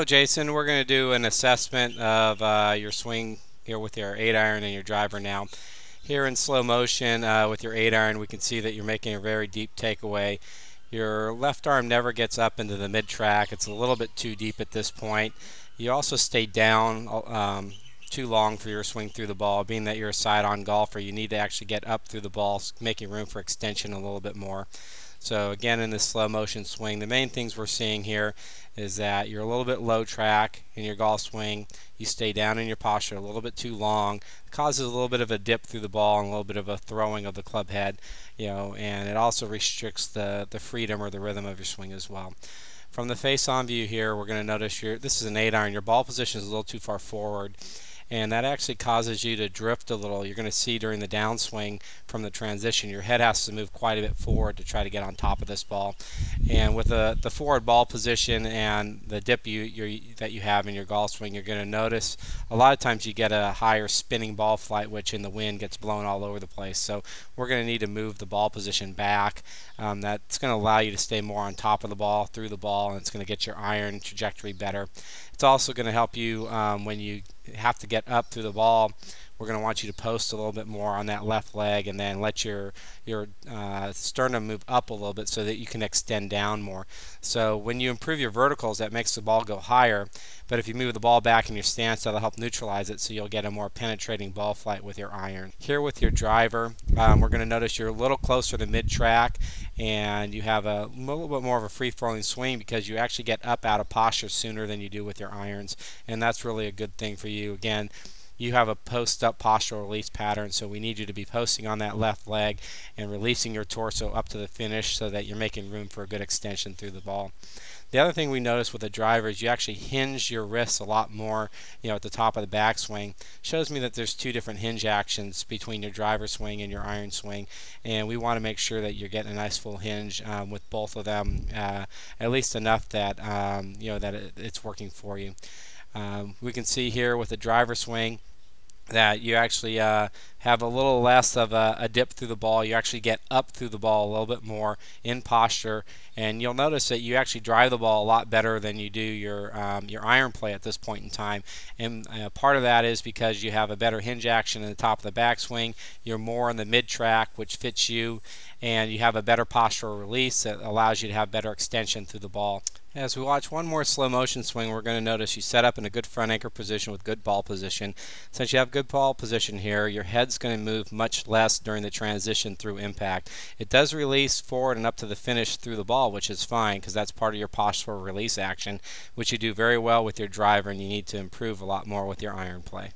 Hello Jason, we're going to do an assessment of your swing here with your 8-iron and your driver now. Here in slow motion with your 8-iron we can see that you're making a very deep takeaway. Your left arm never gets up into the mid-track. It's a little bit too deep at this point. You also stay down too long for your swing through the ball. Being that you're a side-on golfer, you need to actually get up through the ball, making room for extension a little bit more. So again, in this slow motion swing, the main things we're seeing here is that you're a little bit low track in your golf swing. You stay down in your posture a little bit too long. It causes a little bit of a dip through the ball and a little bit of a throwing of the club head, and it also restricts the freedom or the rhythm of your swing as well. From the face-on view here, we're going to notice this is an 8-iron. Your ball position is a little too far forward, and that actually causes you to drift a little. You're going to see during the downswing from the transition, your head has to move quite a bit forward to try to get on top of this ball. And with the forward ball position and the dip that you have in your golf swing, you're going to notice a lot of times you get a higher spinning ball flight, which in the wind gets blown all over the place. So we're going to need to move the ball position back. That's going to allow you to stay more on top of the ball, through the ball, and it's going to get your iron trajectory better. It's also going to help you when you have to get up through the ball. We're going to want you to post a little bit more on that left leg and then let your sternum move up a little bit so that you can extend down more. So when you improve your verticals, that makes the ball go higher, but if you move the ball back in your stance, that'll help neutralize it so you'll get a more penetrating ball flight with your iron. Here with your driver, we're going to notice you're a little closer to mid-track and you have a little bit more of a free-flowing swing because you actually get up out of posture sooner than you do with your irons, and that's really a good thing for you. Again, you have a post-up postural release pattern, so we need you to be posting on that left leg and releasing your torso up to the finish so that you're making room for a good extension through the ball. The other thing we notice with the driver is you actually hinge your wrists a lot more, at the top of the backswing. Shows me that there's two different hinge actions between your driver swing and your iron swing, and we want to make sure that you're getting a nice full hinge with both of them, at least enough that it's working for you. We can see here with the driver swing that you actually have a little less of a dip through the ball. You actually get up through the ball a little bit more in posture, and you'll notice that you actually drive the ball a lot better than you do your iron play at this point in time. And part of that is because you have a better hinge action in the top of the backswing. You're more in the mid-track, which fits you, and you have a better postural release that allows you to have better extension through the ball. As we watch one more slow motion swing, we're going to notice you set up in a good front anchor position with good ball position. Since you have good ball position here, your head's going to move much less during the transition through impact. It does release forward and up to the finish through the ball, which is fine because that's part of your postural release action, which you do very well with your driver, and you need to improve a lot more with your iron play.